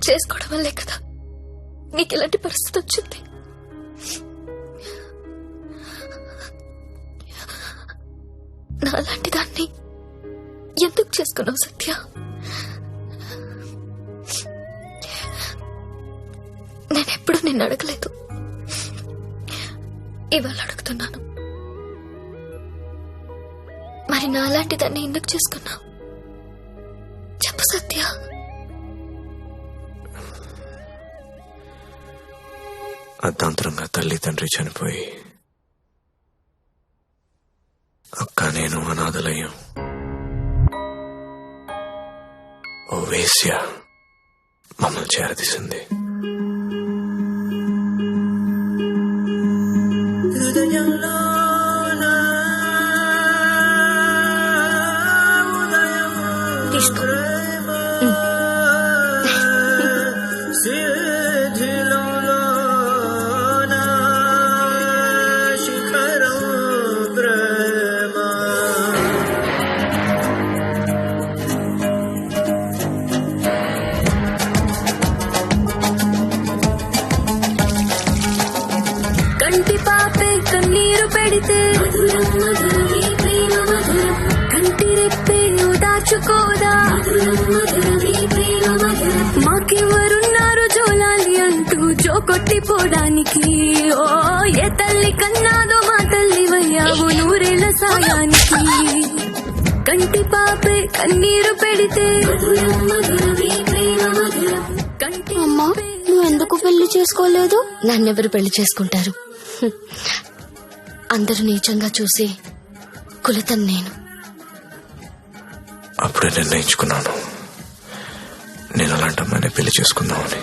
చేసుకోవడం వల్లే కదా నీకు ఇలాంటి పరిస్థితి వచ్చింది. నాలాంటి దాన్ని ఎందుకు చేసుకున్నావు సత్య? నేనెప్పుడు నిన్ను అడగలేదు, ఇవాళ అడుగుతున్నాను. మరి నాలాంటి దాన్ని ఎందుకు చేసుకున్నావు చెప్పు సత్య. అర్ధాంతరంగా తల్లి తండ్రి చనిపోయి అక్క నేను అనాథలయ్యం. ఓ వేశ్య మమ్మల్ని చేరదీసింది. తీసుకో. కంటి పాపే కన్నీరు పెడితే కంటి రెప్పే దాచుకోదా, మాకెవరున్నారు జోలాలి అంటూ జో కొట్టిపోవడానికి. ఓ ఏ తల్లి కన్నాదో మా తల్లి వయ్యావు నూరేళ్ల సాయానికి. కంటి పాపే కన్నీరు పెడితే అమ్మా నువ్వు ఎందుకు పెళ్లి చేసుకోలేదు? నన్నెవరు పెళ్లి చేసుకుంటారు? అందరూ నీచంగా చూసి కులతం నేను. అప్పుడే నిర్ణయించుకున్నాను నేను అలాంటి అమ్మాయిని పెళ్లి చేసుకుందామని.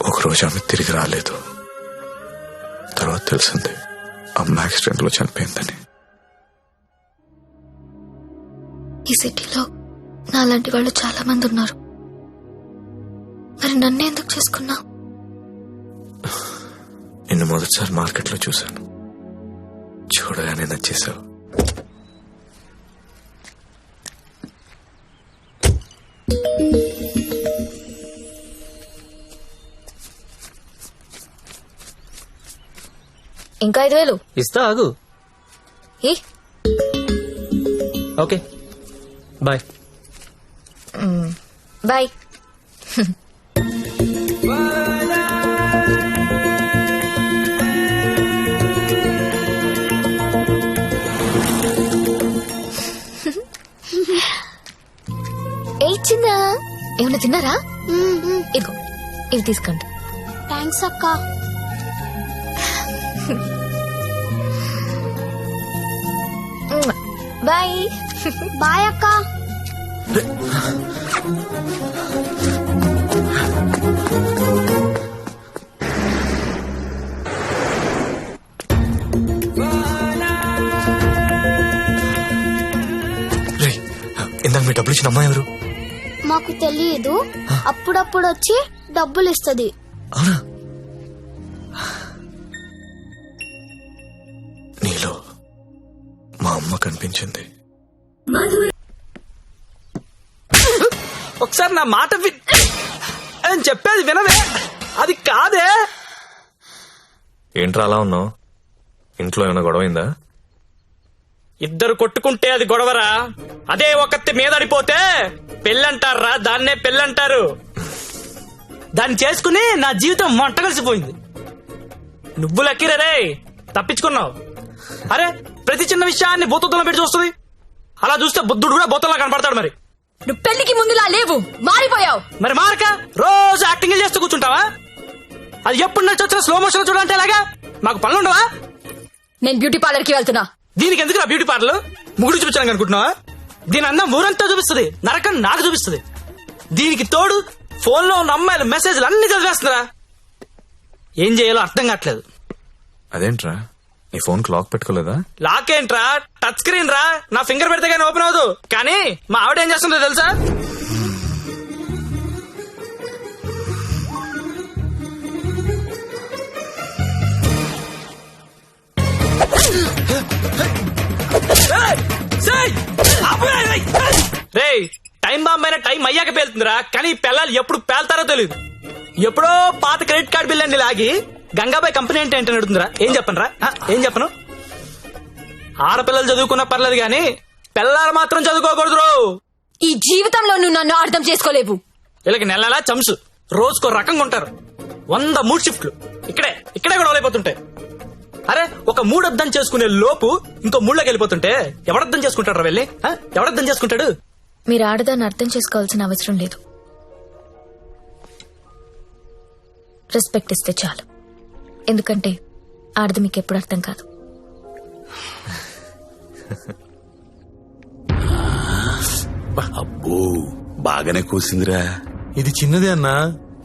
ఒకరోజు ఆమె తిరిగి రాలేదు. తర్వాత తెలిసింది అమ్మ యాక్సిడెంట్ లో చనిపోయిందని. ఈ సిటీలో నాలాంటి వాళ్ళు చాలా మంది ఉన్నారు. మరి నన్ను ఎందుకు చేసుకున్నావు? నిన్ను మొదటిసారి మార్కెట్లో చూశాను, చూడగానే నచ్చేసావు. ఇంకా 5,000 ఇస్తా ఆగు. ఏ ఓకే బాయ్. బాయ్. ఇచ్చిందా? ఏమన్నా తిన్నారా? ఇదిగో ఇవి తీసుకోండి. థ్యాంక్స్ అక్క. బాయ్. బాయ్ అక్క. ఇందాక మీ డబ్బులు ఇచ్చిన అమ్మాయి ఎవరు? మాకు తెలియదు, అప్పుడప్పుడు వచ్చి డబ్బులు ఇస్తుంది. అవునా? నీలో మా అమ్మ కనిపించింది. ఒకసారి నా మాట నేను చెప్పేది వినవే. అది కాదే. ఏంట్రా అలా ఉన్నావు? ఇంట్లో ఏమైనా గొడవైందా? ఇద్దరు కొట్టుకుంటే అది గొడవరా? అదే ఒకటి మీదడిపోతే పెళ్ళంటారా? దాన్నే పెళ్ళంటారు. దాన్ని చేసుకుని నా జీవితం మంట కలిసిపోయింది. నువ్వు లక్కీరే తప్పించుకున్నావు. అరే ప్రతి చిన్న విషయాన్ని బోతల్లో పెట్టి చూస్తుంది. అలా చూస్తే బుద్ధుడు కూడా బోతల్లా కనపడతాడు. మరి నువ్వు పెళ్లికి ముందులా లేవు, మారిపోయావు. మరి మారక రోజు యాక్టింగ్ చేస్తూ కూర్చుంటావా? అది ఎప్పుడు నచ్చొచ్చినా స్లో మోషన్ చూడాలంటే ఎలాగా? మాకు పనులుండవా? నేను బ్యూటీ పార్లర్ కి వెళ్తున్నా. దీనికి ఎందుకు నా బ్యూటీ పార్లర్? ముగుడు చూపించాను అనుకుంటున్నావా? దీని అందం ఊరంతా చూపిస్తుంది, నరకం నాకు చూపిస్తుంది. దీనికి తోడు ఫోన్ లో ఉన్న అమ్మాయిల మెసేజ్లు అన్ని చదివేస్తున్నారా? ఏం చేయాలో అర్థం కావట్లేదు. అదేంట్రా నీ ఫోన్ కి లాక్ పెట్టుకోలేదా? లాక్ ఏంట్రా, టచ్ స్క్రీన్ రా. నా ఫింగర్ పెడితే కానీ ఓపెన్ అవ్వదు. కానీ మా ఆవిడ ఏం చేస్తుందో తెలుసా? టైం బాంబ్ అయినా టైం అయ్యాక పేలుతుందిరా, కానీ ఈ పిల్లలు ఎప్పుడు పేల్తారో తెలియదు. ఎప్పుడో పాత క్రెడిట్ కార్డు బిల్ అండి లాగి గంగాబాయ్ కంపెనీ అంటే ఏంటని అడుగుతుందిరా. ఏం చెప్పను రా, ఏం చెప్పను? ఆడపిల్లలు చదువుకున్నా పర్లేదు గాని పిల్లలు మాత్రం చదువుకోకూడదు. ఈ జీవితంలో నువ్వు నన్ను అర్థం చేసుకోలేవు. వీళ్ళకి నెలలా చంసు, రోజుకో రకంగా ఉంటారు. 100 మూడు షిఫ్ట్లు ఇక్కడే గొడవలైపోతుంటాయి. అరే ఒక మూడు అర్థం చేసుకునే లోపు ఇంకో మూడులోకి వెళ్ళిపోతుంటే ఎవడర్థం చేసుకుంటాడు వెళ్ళి? ఎవడర్థం చేసుకుంటాడు? మీరు ఆడదాన్ని అర్థం చేసుకోవాల్సిన అవసరం లేదు. రెస్పెక్ట్ ఇస్తే చాలు. ఎందుకంటే ఆడది మీకు ఎప్పుడు అర్థం కాదు. అబ్బో బాగానే కూసిందిరా. ఇది చిన్నదే అన్నా,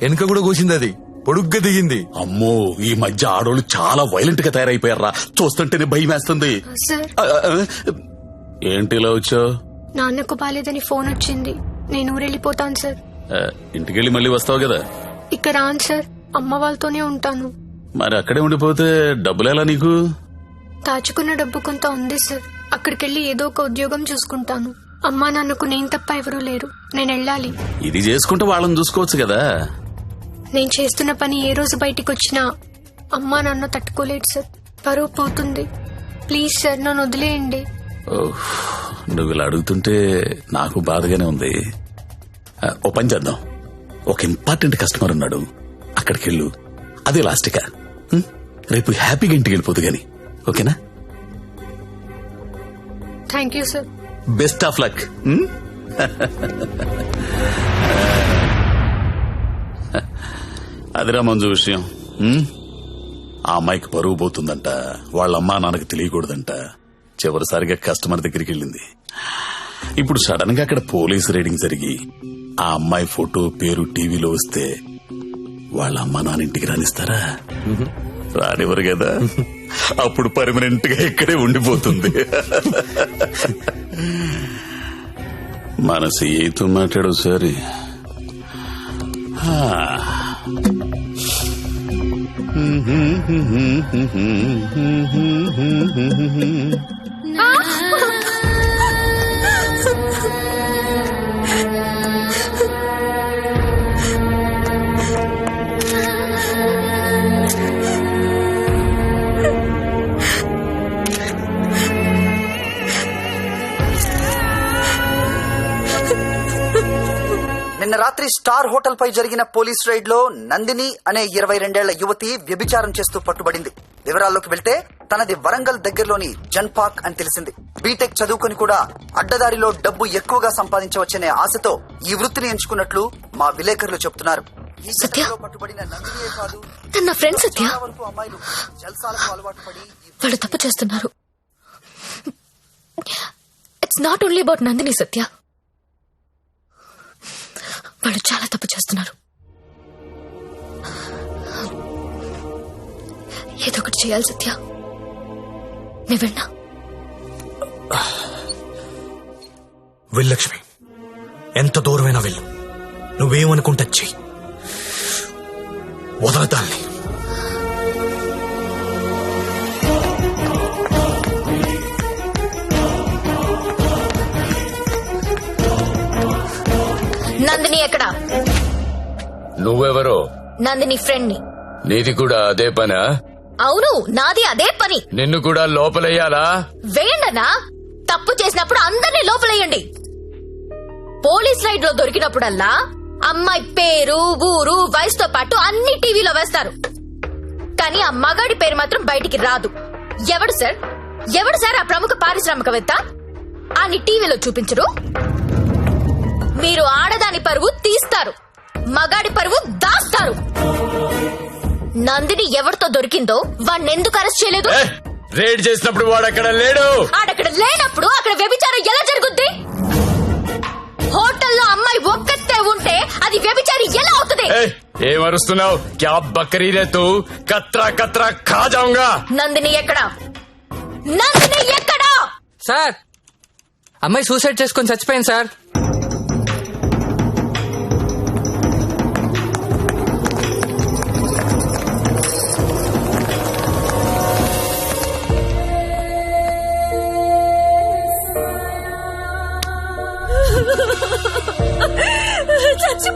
వెనుక కూడా కోసింది, అది పొడుగ్గా దిగింది. అమ్మో ఈ మధ్య ఆడోళ్ళు చాలా వైలెంట్ గా తయారైపోయారా, చూస్తుంటేనే భయం వేస్తుంది. సార్, ఏంటి ఇలా వచ్చావు? నాన్నకు బాలేదని ఫోన్ వచ్చింది. నేను ఊరెళ్ళిపోతాను సార్. ఇంటికెళ్ళి మళ్ళీ వస్తావు కదా? ఇక్కడ రాను సార్, అమ్మ వాళ్ళతోనే ఉంటాను. మరి అక్కడే ఉండిపోతే డబ్బులు ఎలా నీకు? దాచుకున్న డబ్బు కొంత ఉంది సార్. అక్కడికెళ్ళి ఏదో ఒక ఉద్యోగం చూసుకుంటాను. అమ్మా నాన్నకు నేను తప్ప ఎవరూ లేరు. నేను వెళ్ళాలి. ఇది చేసుకుంటే వాళ్ళని చూసుకోవచ్చు కదా. నేను చేస్తున్న పని ఏ రోజు బయటికి వచ్చినా అమ్మా నాన్న తట్టుకోలేడు సార్. పరువు పోతుంది. ప్లీజ్ సార్, నన్ను వదిలేయండి. నువ్వు ఇలా అడుగుతుంటే నాకు బాధగానే ఉంది. ఓ పని చేద్దాం, ఒక ఇంపార్టెంట్ కస్టమర్ ఉన్నాడు, అక్కడికెళ్ళు. అదే లాస్ట్గా రేపు హ్యాపీగా ఇంటికి వెళ్ళిపోదు గాని, ఓకేనా? Thank you sir. Best of luck. అదిరా మంజు విషయం. ఆ అమ్మాయికి పరువు పోతుందంట, వాళ్ళ అమ్మా నాన్నకు తెలియకూడదంట. చివరిసారిగా కస్టమర్ దగ్గరికి వెళ్ళింది. ఇప్పుడు సడన్ గా అక్కడ పోలీసు రైడింగ్ జరిగి ఆ అమ్మాయి ఫోటో పేరు టీవీలో వస్తే వాళ్ళ అమ్మా నాన్న ఇంటికి రానిస్తారా? రానివ్వరు కదా. అప్పుడు పర్మనెంట్ గా ఇక్కడే ఉండిపోతుంది. మన సీతో మాట్లాడు సరే. నిన్న రాత్రి స్టార్ హోటల్ పై జరిగిన పోలీస్ రైడ్ లో నందిని అనే 22 ఏళ్ల యువతి వ్యభిచారం చేస్తూ పట్టుబడింది. వివరాల్లోకి వెళ్తే తనది వరంగల్ దగ్గరలోని జన్పాక్ అని తెలిసింది. బీటెక్ చదువుకుని కూడా అడ్డదారిలో డబ్బు ఎక్కువగా సంపాదించవచ్చనే ఆశతో ఈ వృత్తిని ఎంచుకున్నట్లు మా విలేకరులు చెబుతున్నారు. ఈ ఘటనలో పట్టుబడిన నందినియే కాదు, తన ఫ్రెండ్ సత్య. చాలా వరకు అమ్మాయిలు జల్సాలకు అలవాటు పడి వాళ్ళు తప్పు చేస్తున్నారు. It's not only about Nandini Satya. వాళ్ళు చాలా తప్పు చేస్తున్నారు. ఏదో ఒకటి చేయాలి సత్య. నీ వెళ్ళా వెళ్ళలక్ష్మి, ఎంత దూరమైనా వెళ్ళు. నువ్వేమనుకుంటా చెయ్యి, వదలదాన్ని. నందిని ఎక్కడా? నువ్వెవరో? నందిని ఫ్రెండ్ ని. నీది కూడా అదే పనా? అవును, నాది అదే పని. నిన్ను కూడా లోపలయ్యాలా? వేయండనా. తప్పు చేసినప్పుడు అందరినీ లోపలేయండి. పోలీస్ రైడ్ లో దొరికినప్పుడల్లా అమ్మాయి పేరు, ఊరు, వయసుతో పాటు అన్ని టీవీలో వేస్తారు. కానీ ఆ మగాడి పేరు మాత్రం బయటికి రాదు. ఎవడు సార్ ఆ ప్రముఖ పారిశ్రామికవేత్త? అని టీవీలో చూపించరు. మీరు ఆడదాని పరువు తీస్తారు, మగాడి పరువు దాస్తారు. నందిని ఎవరితో దొరికిందో వాడిని ఎందుకు అరెస్ట్ చేయలేదు? రేడ్ చేసినప్పుడు వాడు అక్కడ లేడు. ఆడక్కడ లేనప్పుడు అక్కడ వ్యభిచారం ఎలా జరుగుద్ది? హోటల్లో అమ్మాయి ఒక్కతే ఉంటే అది వ్యభిచారి ఎలా అవుతుంది? ఏమరుస్తున్నావు? క్యా బకరీ రే తూ? కత్రా కత్రా ఖా జాऊंगा. నందిని ఎక్కడా? నందిని ఎక్కడా? సార్, అమ్మాయి సూసైడ్ చేసుకొని చచ్చిపోయింది సార్.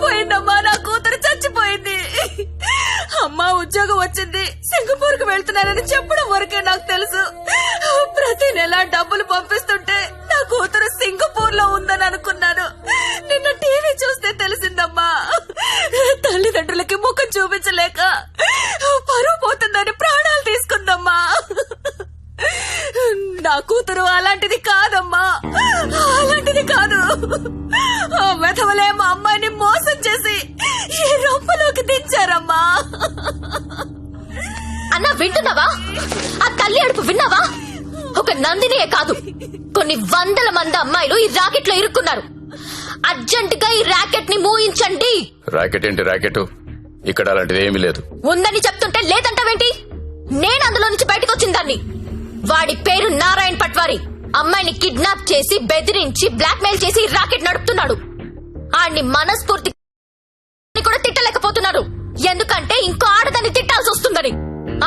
చచ్చిపోయిందమ్మా, నా కూతురు చచ్చిపోయింది. అమ్మా ఉద్యోగం వచ్చింది, సింగపూర్ కు వెళ్తున్నానని చెప్పడం వరకే నాకు తెలుసు. ప్రతి నెల డబ్బులు పంపిస్తుంటే నా కూతురు సింగపూర్ లో ఉందని అనుకున్నాను. నిన్న టీవీ చూస్తే తెలిసిందమ్మా. తల్లిదండ్రులకి ముఖం చూపించలేక పరువు పోతుందని ప్రాణాలు తీసుకుందమ్మా. నా కూతురు అలాంటిది కాదమ్మా, అలాంటిది కాదు. ఆ వెధవలే మా అమ్మాయిని మోసం చేసి ఈ రొంపలోకి దించారమ్మా. అన్నా వింటున్నావా? ఆ తల్లి అడుపు విన్నావా? ఒక నందినియే కాదు, కొన్ని వందల మంది అమ్మాయిలు ఈ రాకెట్ లో ఇరుక్కున్నారు. అర్జెంట్ గా ఈ రాకెట్ ని మూయించండి. రాకెట్ ఏంటి రాకెట్? ఇక్కడ అలాంటిది ఏమీ లేదు. ఉందని చెప్తుంటే లేదంటావేంటి? నేను అందులో నుంచి బయటకు వచ్చిన దాన్ని. వాడి పేరు నారాయణ్ పట్వారి. అమ్మాయిని కిడ్నాప్ చేసి బెదిరించి బ్లాక్ మెయిల్ చేసి రాకెట్ నడుపుతున్నాడు. ఆడిని మనస్ఫూర్తి కూడా తిట్టలేకపోతున్నారు, ఎందుకంటే ఇంకో ఆడదాన్ని తిట్టాల్సి వస్తుందని.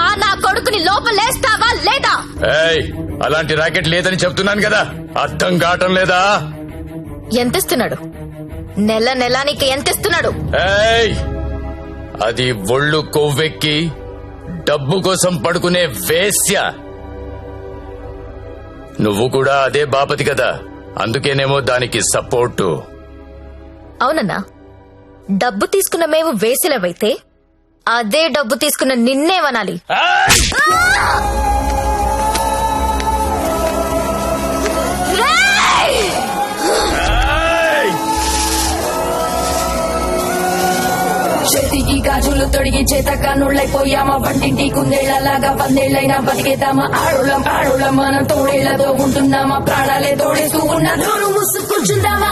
ఆ నా కొడుకుని లోపలేస్తావా లేదా? ఏయ్, అలాంటి రాకెట్ లేదని చెప్తున్నాను కదా, అర్థం కావటం లేదా? ఎంతిస్తున్నాడు? నెల నెలానికి ఎంతిస్తున్నాడు? ఏయ్, అది ఒళ్ళు కొవ్వెక్కి డబ్బు కోసం పడుకునే వేశ్య. నువ్వు కూడా అదే బాపతి కదా, అందుకేనేమో దానికి సపోర్టు. అవునన్నా, డబ్బు తీసుకున్న మేము వేసిలవైతే అదే డబ్బు తీసుకున్న నిన్నేమనాలి? చేతికి గాజులు తొడిగి చేత కన్నుళ్ళైపోయామా, వంటింటి కుందేళ్లలాగా వందేళ్లైనా బతికేద్దామా. ఆడులం మనం తోడేళ్లతో ఉంటున్నామా, ప్రాణాలే తోడేస్తూ ఉన్న నోరు మూసుకుంటుందామా.